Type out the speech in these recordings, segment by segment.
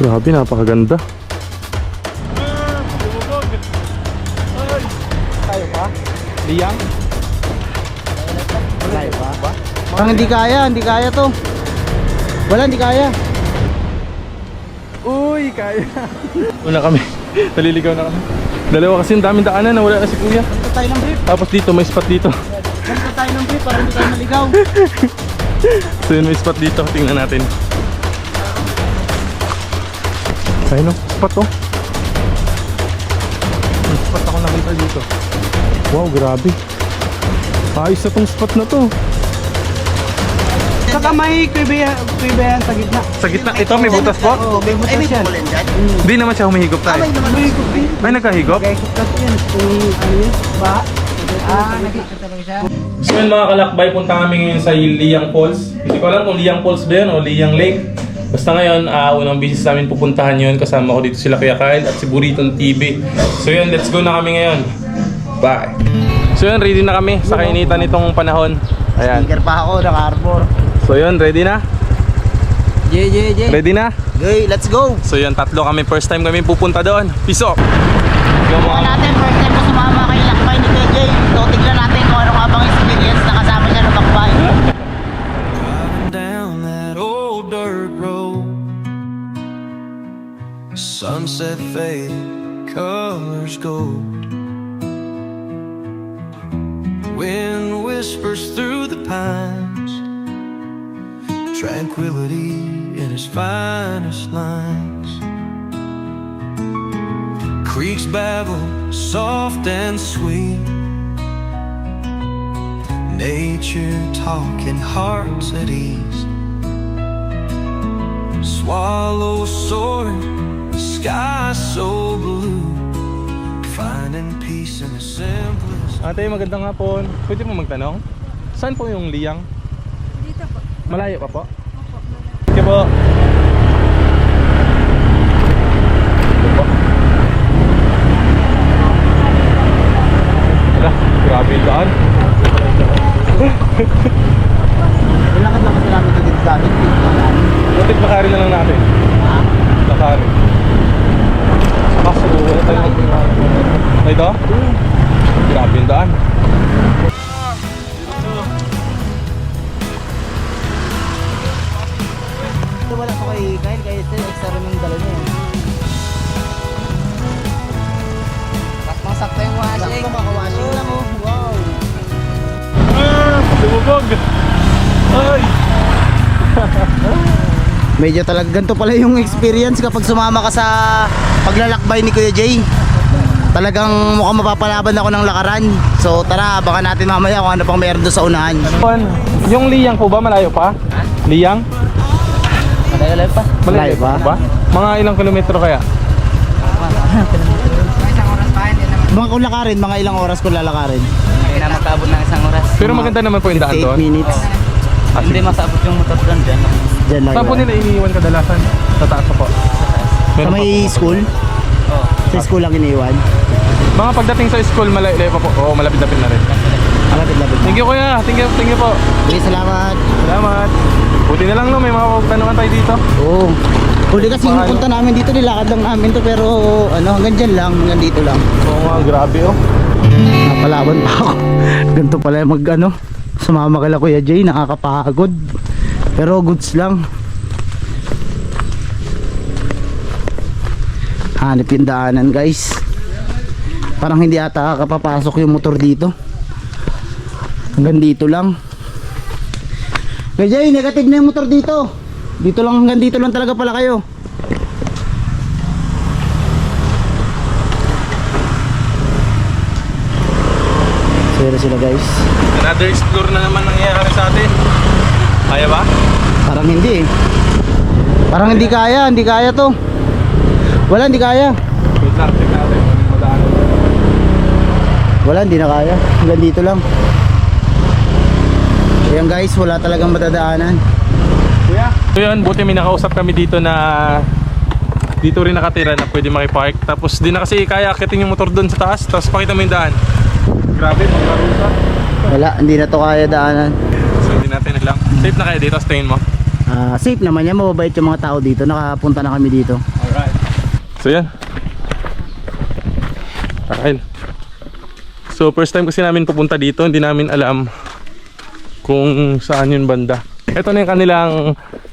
Grabe, napakaganda. Tayo pa? Liyang? Tayo pa? Parang hindi kaya to. Wala, hindi kaya. Uy, kaya. Una kami. Naliligaw na kami. Dalawa kasi ang daming daanan na wala na si kuya. Ganito tayo ng brief. Tapos dito, may spot dito. Ganito tayo ng brief para hindi tayo maligaw. So yun, may spot dito. Tingnan natin. Ayun o, spot o. May spot ako nakita dito. Wow, grabe. Ayos na tong spot na to. Saka may kuibayan sa gitna. Sa gitna, ito may butas po? Oo, may butas yan. Hindi naman siya humihigop tayo. May kubi. Ay, nagkahigop? Nag-ikot kasi yan. Kung ano yun, ba? Nag-ikot talaga siya. So yun mga kalakbay, punta kami ngayon sa Liang Falls. Hindi ko alam kung Liang Falls ba yun o Liang Lake. Basta ngayon, unang business namin pupuntahan yun. Kasama ko dito sila Kuya Kyle at si Burriton TV. So yun, let's go na kami ngayon. Bye! So yun, ready na kami sa kainitan nitong panahon. Ayan. Sticker pa ako, naka-arbor. So yun, ready na? Jay. Ready na? Okay, let's go. So yun, tatlo kami. First time kami pupunta doon. Peace out! Go Tingnan natin, first time na sumama kayo lakbay ni KJ. So, tignan natin kung ano nga bang experience na kasama niya ng bakbay. Driving down that old dirt road, sunset fade, colors gold. Wind whispers through the pines, tranquility in its finest lines. Creeks babble, soft and sweet, nature talking, hearts at ease. Swallows soaring, sky so blue, finding peace in the simplest. Ate, magandang hapon. Pwede mo magtanong? Saan po yung Liang? Dito po. Malayo pa po? Opo, malayo. Sige po. Ito po. Wala, grabe yung daan. Ilakad lang kasi namin ito dito sa atin. Butit makari na lang natin. Makari. Kaso, wala tayo mag- Ito? Grabe yung daan. Ito wala ko kay Kyle, kaya ito extra rin yung dala niya. Sakto yung washing. Sakto maka-washing lang oh. Wow. Lumubog! Ay! Medyo talaga ganito pala yung experience kapag sumama ka sa paglalakbay ni Kuya Jay. Talagang mukhang mapapalaban ako ng lakaran. So tara, abangan natin mamaya kung ano pang meron doon sa unahan. Yung Liang po ba? Malayo pa? Liang? Malayo pa. Malayo pa? ba? Mga ilang kilometro kaya? Mga kung lakarin, mga ilang oras kung lalakarin. Hindi na makabot ng isang oras. Pero maganda naman po yung daan 8 doon. minutes. Hindi masabot yung motor doon dyan. Diyan lang. Saan po nila iniiwan kadalasan? Sa taas po. Sa Meron may school? Oo. Sa school lang iniwan? Mga pagdating sa school, malayo pa po. Oo, malapit-lapit na rin. Lapit-lapit na. Thank you kuya. Thank you po. Okay, salamat. Salamat. Buti na lang no, may mga tanungan tayo dito. Oo. Huli kasi yung punta namin dito, nilakad lang namin to pero ano, hanggang dyan lang, hanggang dito lang. Oo nga, grabe oh. Napalaban pa ako. Ganito pala mag ano, sumama kala Kuya Jay, nakakapagod. Pero goods lang. Hanip yung daanan guys. Parang hindi ata kapapasok yung motor dito. Hanggang dito lang. Kuya Jay, negative na yung motor dito. Dito lang, hanggang dito lang talaga pala kayo. Sira sila guys. Another explore na naman nangyayari sa atin. Kaya ba? Parang hindi eh. Parang hindi kaya to. Wala, hindi kaya. Wait lang, check natin. Madaanan. Wala, hindi na kaya. Hanggang dito lang. Ayan guys, wala talagang matadaanan. Kuya? So yun, buti may nakausap kami dito na dito rin nakatira na pwede makipark. Tapos di na kasi kaya akitin yung motor doon sa taas. Tapos pakita mo yung daan. Grabe, pagkarusa. Wala, hindi na to kaya daanan. So hindi natin alam. Safe na kaya dito sa tingin mo? Safe naman yan, mababait yung mga tao dito. Nakapunta na kami dito. Alright. So yan. Kyle. So first time kasi namin pupunta dito, hindi namin alam kung saan yung banda. Ito na yung kanilang,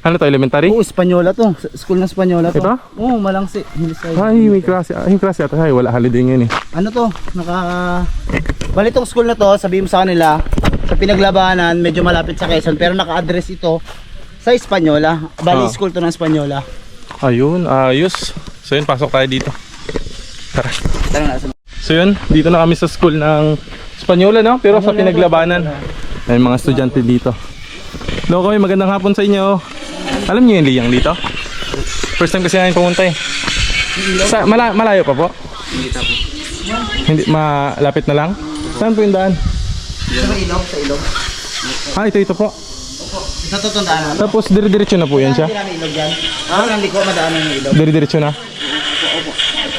ano to, elementary? Oo, Espanyola to. School ng Espanyola to. Ito? Oo, Malangsi. Hillside. Ay, may klase. Ay, yung klase ata. Ay, wala holiday ngayon eh. Ano to? Bali tong school na to, sabihin mo sa kanila, sa Pinaglabanan, medyo malapit sa Quezon, pero naka-address ito sa Espanyola. Bali school to ng Espanyola. Ayun, ayos. So yun, pasok tayo dito. Tara. Tara na. So yun, dito na kami sa school ng Espanyola, no? Pero sa Pinaglabanan. May mga estudyante dito. Hello kami, magandang hapon sa inyo. Alam niyo yung liyang dito? First time kasi namin pumunta eh. Malayo pa po? Hindi, malapit na lang? Saan po yung daan? Sa ilog, sa ilog. Ito po. Sa tutundaan. Tapos dire-diretso na po yan siya? Hindi namin ilog yan. Hindi ko madaanan yung ilog. Dire-diretso na?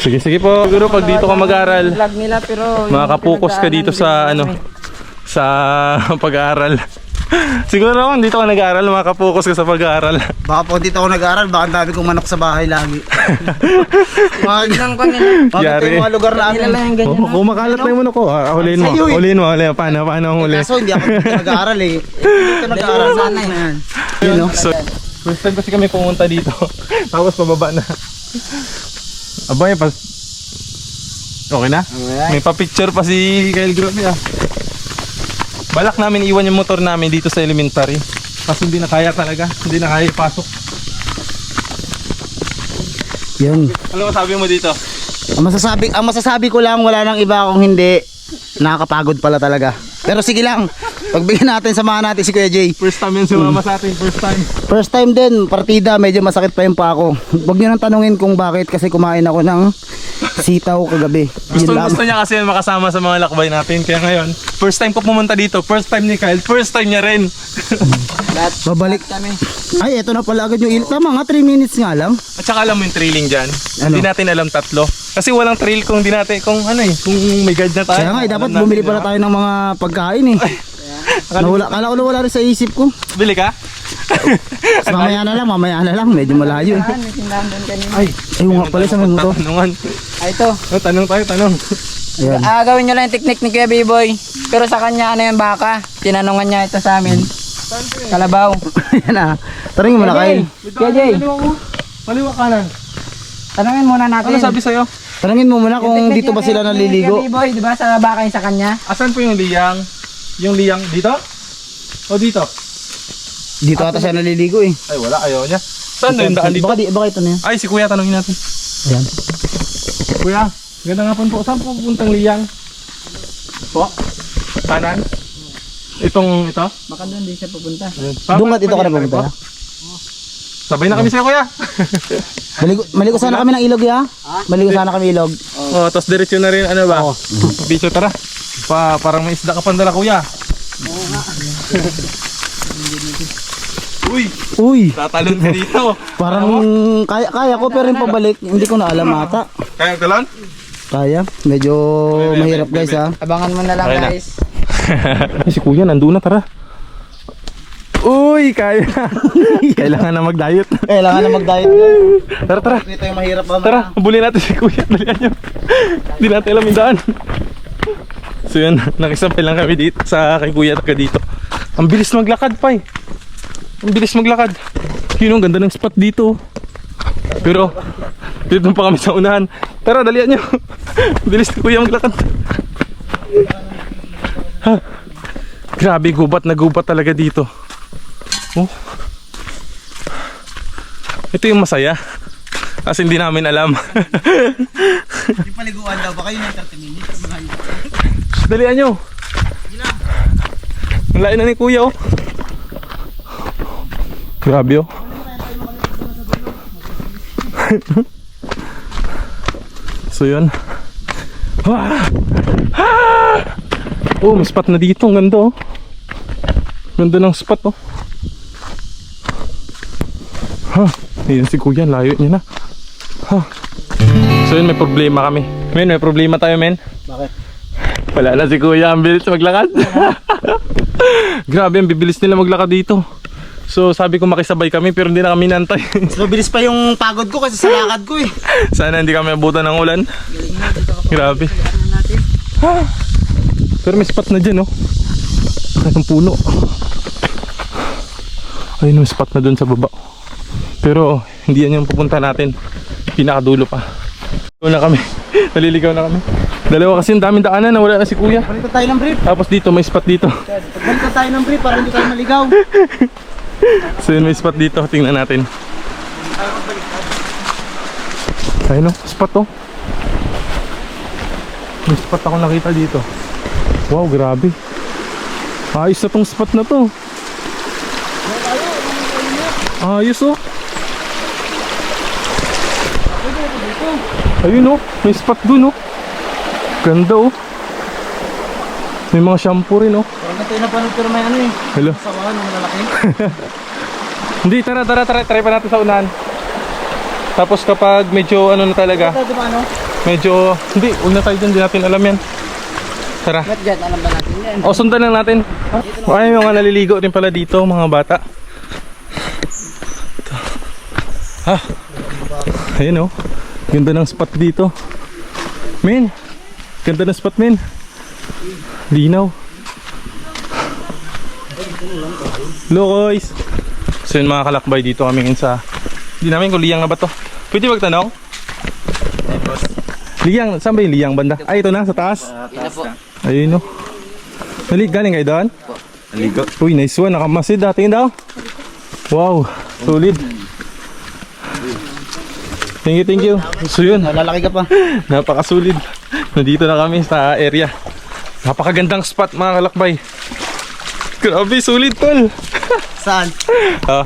Sige po. Siguro pag dito ka mag-aral, Vlog nila pero makakapokus ka dito sa ano, sa pag-aaral. Siguro naman dito ka nag-aaral, makakapokus ka sa pag-aaral. Baka po dito ako nag-aaral, baka ang dami kong manok sa bahay lagi. Nang kanya. Yari. Mga lugar namin. Nila lang yung ganyan. Kung makalat na yung manok ko, huliin mo. Sa'yo eh. Huliin mo. Paano ang huli? Kaso hindi ako dito nag-aaral eh. Dito nag-aaral sana yan. Yun no? So, first time kasi kami pumunta dito. Tapos pababa na. Abay, okay na? May pa-picture pa si Kyle Grobe ah. Balak namin iwan yung motor namin dito sa elementary. Kasi hindi na kaya talaga. Hindi na kaya ipasok. Yun. Ano masabi mo dito? Ang masasabi ko lang, wala nang iba kung hindi nakakapagod pala talaga. Pero sige lang, pagbigyan natin, samahan natin si Kuya Jay. First time yun si mama sa atin. First time. First time din, partida, medyo masakit pa yung pa ako. Huwag nyo nang tanungin kung bakit, kasi kumain ako ng sitaw kagabi. Yun lang. Gusto niya kasi makasama sa mga lakbay natin. Kaya ngayon, first time ko pumunta dito. First time ni Kyle. First time niya rin. Babalik kami. Ay, eto na pala agad yung ilog. Tama nga, 3 minutes nga lang. At saka alam mo yung trailing dyan. Ano? Hindi natin alam tatlo. Kasi walang trail kung di natin, kung ano eh, kung may guide na tayo. Kaya nga, dapat alam natin, bumili pala diba? tayo ng mga pagkain eh. Kala ko nawala rin sa isip ko. Bili ka? Mamaya na lang, medyo malayo eh. May tindahan doon kanina. Ay, Ayun nga pala sa may motor. Tanungan. Ito. Tanong tayo, tanong. Ayan. Gawin nyo lang yung technique ni Kuya B-Boy. Pero sa kanya, ano yung baka? Tinanungan niya ito sa amin. Kalabaw. Ayan na. Taringin mo na Kyle. Kuya Jay, Maliwa kanan. tanungin muna natin. Ano sabi sa'yo? Tanungin mo muna kung dito ba sila naliligo. Kuya B-Boy, di ba sa baka yung sa kanya? Asan po yung liyang? Yung liyang dito? O dito? Dito ata siya naliligo eh. Ay wala, ayaw niya. Saan na yung daan dito? Baka ito na yan. Ay, si kuya, tanongin natin. Ayan. Kuya, ganda nga po. Saan po pupuntang liyang? Po? Kanan? Ito? Baka doon din siya pupunta. Doon ka dito ka na pumunta. Sabay na kami sa'yo, kuya. Maligo sana kami ng ilog ya. Maligo sana kami ilog. Oh, tapos diretso na rin, ano ba? Bicho, tara. Parang may isda ka pandala, kuya. Uy, Tatalon ka dito. parang kaya ko pero yung pabalik hindi ko na alam ata. Kaya talon? Kaya, medyo mahirap guys ha. Abangan mo na lang Okay na. guys. Si kuya, nandun na, tara. Uy, kaya. Kailangan na mag-diet. Kailangan na mag-diet guys. Tara. Ito yung mahirap ba? Tara, habulin natin si kuya. Dalihan nyo. Hindi natin alam yung daan. So yun, nakisampay lang kami dito sa kay kuya taga dito. Ang bilis maglakad pa eh. Ang bilis maglakad. Yun, ang ganda ng spot dito. Pero, dito pa kami sa unahan. Tara, dalihan nyo. Bilis ni kuya maglakad. Ha? Grabe, gubat na gubat talaga dito. Oh. Ito yung masaya. Kasi hindi namin alam. Yung paliguan daw, baka yun yung 30 minutes. Dalihan nyo. Ang lain na ni kuya oh. Grabe oh. So yun. Oh, may spot na dito. Ang ganda oh. Ganda ng spot oh. Ayan si kuya, layo niya na. So yun, may problema kami. Men, may problema tayo men. Bakit? Wala na si kuya, ang bilis maglakad. Grabe, ang bibilis nila maglakad dito. So sabi ko makisabay kami pero hindi na kami nantay. Mas mabilis pa yung pagod ko kasi sa lakad ko eh. Sana hindi kami abutan ng ulan. Galing na, dito ka pa. Grabe. Natin. Pero may spot na dyan, oh. Kahit ang puno. Ayun, may spot na dun sa baba. Pero hindi yan yung pupunta natin. Pinakadulo pa. Naliligaw na kami. Naliligaw na kami. Dalawa kasi yung daming daanan na wala na si kuya. Balikan tayo ng brief. Tapos dito may spot dito. Balikan tayo ng brief para hindi tayo maligaw. So yun, may spot dito. Tingnan natin. Ayun, oh, spot, oh. May spot ako nakita dito. Wow, grabe. Ayos na tong spot na to. Ayos, oh. Ayun, oh. May spot dun, oh. Ganda, oh. May mga shampoo rin, oh. Parang ito yung napanood pero may ano eh. Hello. Sawahan ng malalaki. Hindi, tara. Try pa natin sa unahan. Tapos kapag medyo ano na talaga, Ito ano? medyo, hindi, huwag na tayo dyan, hindi natin alam yan. Tara. Ba't dyan? Alam ba natin yan? O, sundan lang natin. Ay, mga naliligo rin pala dito, mga bata. Ito. Ah. Ayun, oh. Ganda ng spot dito. Men. Ganda ng spot, men. Linaw. Lokoys. So yun, mga kalakbay, dito kami ngayon sa, hindi namin kung liyang na ba to. Pwede magtanong? Liyang, saan ba yung liyang banda? Ay, ito na, sa taas. Ito po. Ayun, no. Galing kayo doon? Naligo. Uy, nice one. Nakamasid. Tingin daw. Wow, solid. Thank you. So yun, Lalaki ka pa. napakasolid. Nandito na kami sa area. Napakagandang spot, mga kalakbay. Grabe, solid, tol. Saan? Ah,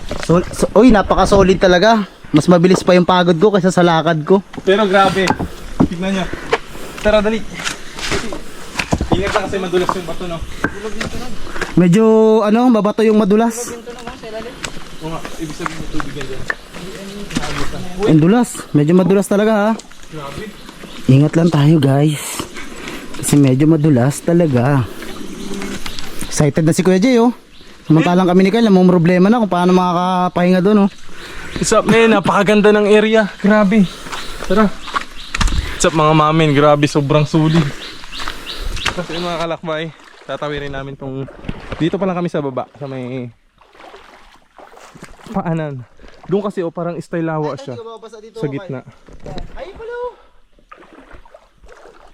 Uy, napaka-solid talaga. Mas mabilis pa yung pagod ko kaysa sa lakad ko. pero grabe. Tignan nyo. Tara, dali. Ingat lang kasi madulas yung bato, no? Medyo ano, mabato yung madulas. Oo nga, ibig sabihin yung tubig yan dyan. Ang dulas, medyo madulas talaga ha. Ingat lang tayo guys. Kasi medyo madulas talaga. Excited na si Kuya Jay, oh. Samantalang kami ni Kyle, may problema na kung paano makakapahinga doon, oh. What's up, men? Napakaganda ng area. Grabe. Tara. What's up, mga mamin? Grabe, sobrang sulit. Kasi mga kalakbay, tatawirin namin tong... Dito pa lang kami sa baba, sa may... Paanan. Doon kasi, oh, parang style lawa siya. Sa gitna.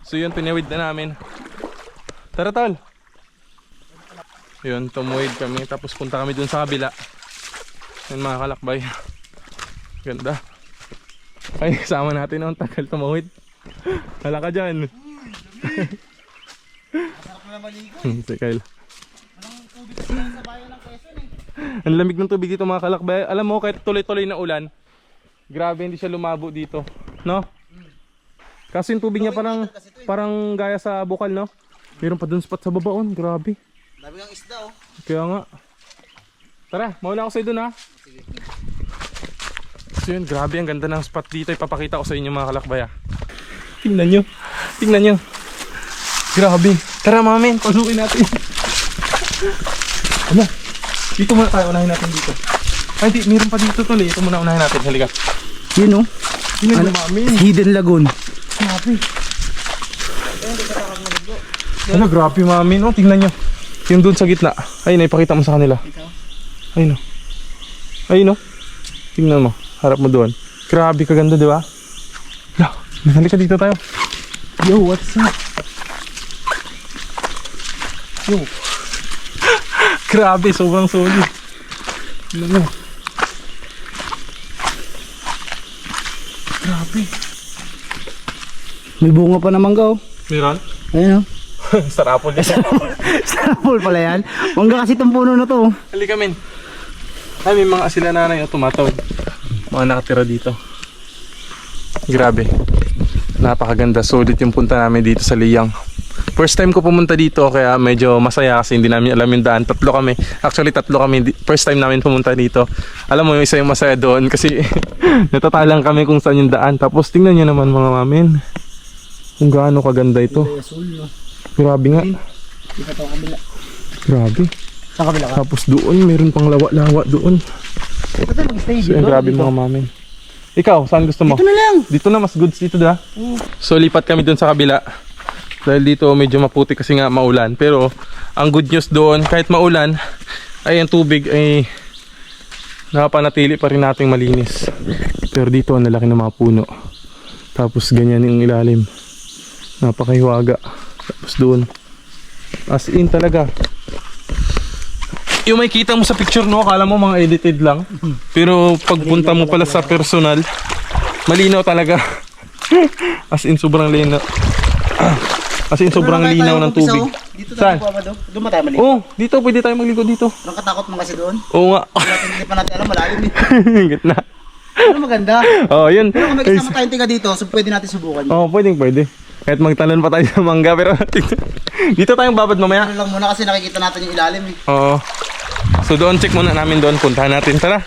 So yun, tiniwid na namin. Tara, tol. Yun, tumuwid kami. Tapos punta kami dun sa kabila. Yun, mga kalakbay. Ganda. Ay, kasama natin ang tagal tumuwid. Hala ka dyan. Si Kyle. Ang lamig ng tubig dito, mga kalakbay. Alam mo, kahit tuloy-tuloy na ulan, grabe hindi siya lumabo dito. No? Kasi yung tubig niya parang gaya sa bukal, no? Meron pa dun spot sa babaon. Grabe. Dami ng isda, oh. Kaya nga. Tara, mauna ako sa'yo dun, ha? So yun, grabe, ang ganda ng spot dito. Ipapakita ko sa inyo, mga kalakbay, ha? Tingnan nyo. Tingnan nyo. Grabe. Tara, mga men, pasukin natin. Ano? Dito muna tayo, unahin natin dito. Ay, di, meron pa dito tol, eh. Ito muna unahin natin. Halika. Yun, oh. Tingnan nyo, mga men. Hidden Lagoon. Grabe. Ano, grabe, mga men. Oh, tingnan nyo. Yung dun sa gitna. Ayun, ipakita mo sa kanila. Ayun, oh. Ayun, oh. Tingnan mo. Harap mo doon. Grabe, kaganda, di ba? Halika dito tayo. Yo, what's up? Yo. Grabe, sobrang solid. Tingnan mo. Grabe. May bunga pa naman ga, oh. Meron? Ayun, oh. Sarapol yan. Sarapol pala yan. Mangga kasi itong puno na to, oh. Halika, men. Ay, may mga asila nanay o tumatawid. Mga nakatira dito. Grabe. Napakaganda. Solid yung punta namin dito sa Liyang. First time ko pumunta dito kaya medyo masaya kasi hindi namin alam yung daan. Tatlo kami. Actually, tatlo kami. First time namin pumunta dito. Alam mo yung isa yung masaya doon kasi natatalang kami kung saan yung daan. Tapos tingnan nyo naman, mga mamin. Kung gaano kaganda ito. Grabe nga. Grabe. Sa kabila ka. Tapos doon, meron pang lawa-lawa doon. Ito tayo mag-stay So, dito. yun, grabe dito. mga mamin. Ikaw, saan gusto mo? Dito na lang. Dito na, mas goods dito da. So, lipat kami doon sa kabila. Dahil dito medyo maputi kasi nga maulan. Pero, ang good news doon, kahit maulan, ay ang tubig ay nakapanatili pa rin nating malinis. Pero dito, ang lalaki ng mga puno. Tapos, ganyan yung ilalim. Napakahiwaga. Tapos doon. As in talaga. Yung may kita mo sa picture, no, akala mo mga edited lang. Pero pagpunta mo pala sa personal, malinaw talaga. As in sobrang linaw. As in sobrang linaw ng tubig. Dito Saan? tayo pa doon. Doon ba tayo maligo? Oh, dito pwede tayo magligo dito. Parang katakot mo kasi doon. Oo nga. Hindi pa natin alam, malalim eh. Gitna. Ano maganda? Oh, yun. Pero kung may kasama tayong tiga dito, so pwede natin subukan yun. Oh, pwede. Kahit magtalon pa tayo ng mangga, pero dito tayong babad mamaya. Ano lang muna kasi nakikita natin yung ilalim eh. Oo. So doon check muna namin doon, puntahan natin, tara.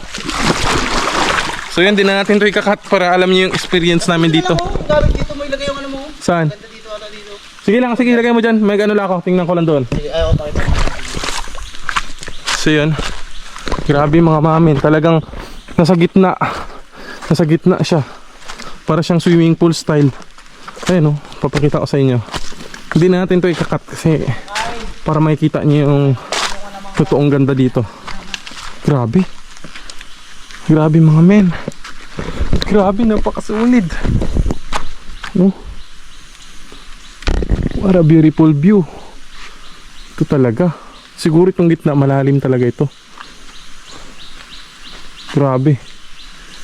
So yun, din na natin ito ikakat para alam niyo yung experience namin dito. Gamit dito mo ilagay yung ano mo. Saan? Ganda dito, ata dito. Sige lang, sige, lagay mo dyan. May ano lang ako, tingnan ko lang doon. Sige, ayaw, pakita. So yun, grabe mga mamin, talagang nasa gitna. Nasa gitna siya. Para siyang swimming pool style. Ayun o, papakita ko sa inyo. Hindi na natin ito ikakat kasi para makikita niyo yung totoong ganda dito. Grabe. Grabe mga men. Grabe, napakasulit. No? What a beautiful view. Ito talaga. Siguro itong gitna malalim talaga ito. Grabe.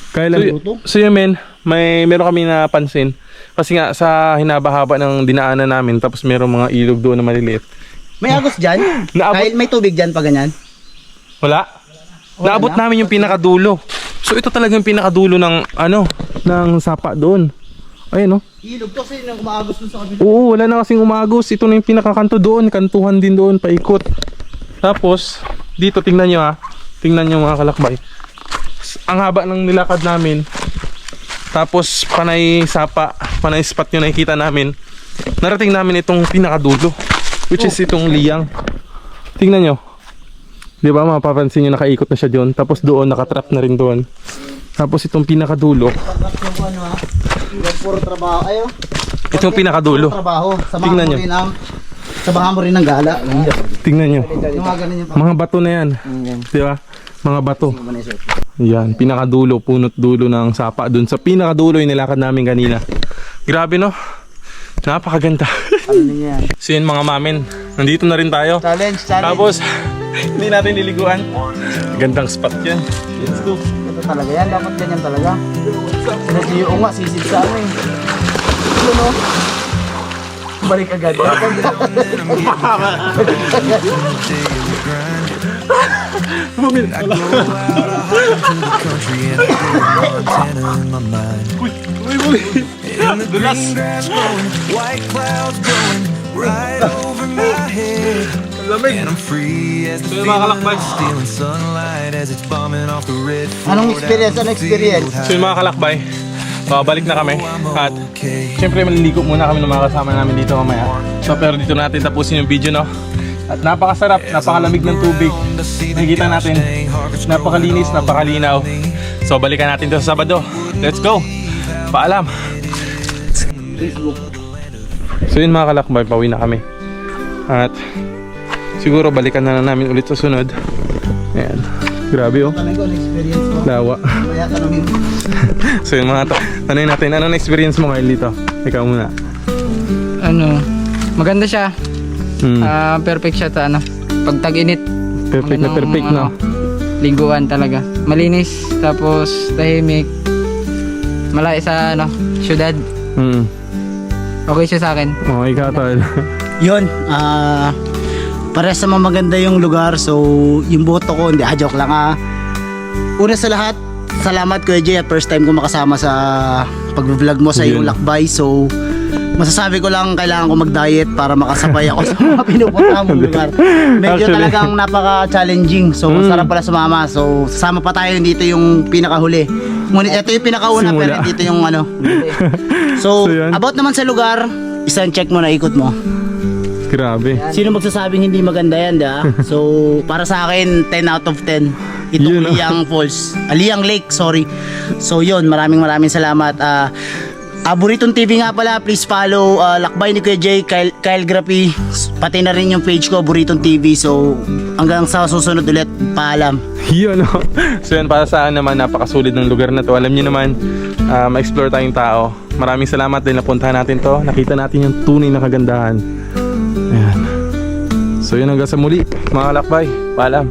Kaya lang, so yun men, meron kami napansin. Kasi nga sa hinaba-haba ng dinaanan namin, tapos meron mga ilog doon na maliliit. May agos dyan? Naabot- Kahit may tubig dyan pa ganyan? Wala. Wala Naabot na? namin yung pinakadulo. So ito talaga yung pinakadulo ng ng sapa doon. Ayun, no? Ilog to kasi nang umaagos dun sa kabila. Oo, wala na kasing umagos. Ito na yung pinakakanto doon. Kantuhan din doon, paikot. Tapos, dito tingnan nyo ha. Tingnan nyo mga kalakbay. Ang haba ng nilakad namin. Tapos, panay sapa, panay spot yung nakikita namin. Narating namin itong pinakadulo. Which is itong liyang. Tingnan nyo. Di ba, mapapansin nyo nakaikot na siya doon. Tapos doon, nakatrap na rin doon. Tapos itong pinakadulo. Ano ha? Puro trabaho. Ayo. Itong pinakadulo. Trabaho. Tingnan nyo. Samahan mo rin ng gala. Tingnan nyo. Yung mga ganun yung Mga bato na yan. Di ba? Mga bato. Yan, pinakadulo, punot dulo ng sapa dun sa pinakadulo yung nilakad namin kanina. Grabe no? Napakaganda. Ano niya yan? So yun mga mamin, nandito na rin tayo. Challenge. Tapos, hindi natin liliguan. Gandang spot yan. Let's go. Ito talaga yan. Dapat ganyan talaga. Sinasiyo nga. Sisid sa ano eh. Ano no? Balik agad. Country and I feel Montana in my mind. And the green grass growing, white clouds blowing right over my head. And I'm free as the feeling stealing sunlight as it's bombing off the red Ford. Anong experience? Anong experience? So yung mga kalakbay, balik na kami. At syempre maliligo muna kami ng mga kasama namin dito mamaya. So pero dito natin tapusin yung video, no? At napakasarap, napakalamig ng tubig. Nakikita natin, napakalinis, napakalinaw. So balikan natin ito sa Sabado. Let's go! Paalam! So yun mga kalakbay, pauwi na kami. At siguro balikan na lang namin ulit sa sunod. Ayan. Grabe oh. Tanong ko, ano experience mo? Lawa. Kaya tanongin mo. So yun mga tanongin natin, ano na experience mo ngayon dito? Ikaw muna. Ano, maganda siya. Hmm. Perfect siya sa ano, pag tag-init. Perfect na Magandang, perfect, no? Liguan talaga. Malinis, tapos tahimik. Malayo sa ano, syudad. Hmm. Okay siya sa akin. Oh, ikaw tol. Yun, parehas naman maganda yung lugar. So, yung boto ko, hindi, joke lang Una sa lahat, salamat Kuya Jay at first time ko makasama sa pag-vlog mo sa iyong Yun. lakbay. So, masasabi ko lang kailangan ko mag-diet para makasabay ako sa mga pinupunta mong lugar. Medyo Actually. talagang napaka-challenging. So, masarap pala sumama. So, sasama pa tayo dito yung pinakahuli. Ngunit ito yung pinakauna Simula. pero dito yung ano. So, So, yan. about naman sa lugar, isang check mo na ikot mo. Grabe. Sino magsasabing hindi maganda yan, da? So, para sa akin, 10 out of 10. Itong Yun, Liang Falls. Liang Lake, sorry. So, yun. Maraming salamat. Buriton TV nga pala. Please follow Lakbay ni Kuya Jay, Kyle Grapi. Pati na rin yung page ko, Buriton TV. So, hanggang sa susunod ulit. Paalam. Yun, no? So yan, para sa akin naman, napakasulit ng lugar na to. Alam niyo naman, ma-explore tayong tao. Maraming salamat dahil napuntahan natin to. Nakita natin yung tunay na kagandahan. Ayan. So yun, hanggang sa muli, mga kalakbay. Paalam.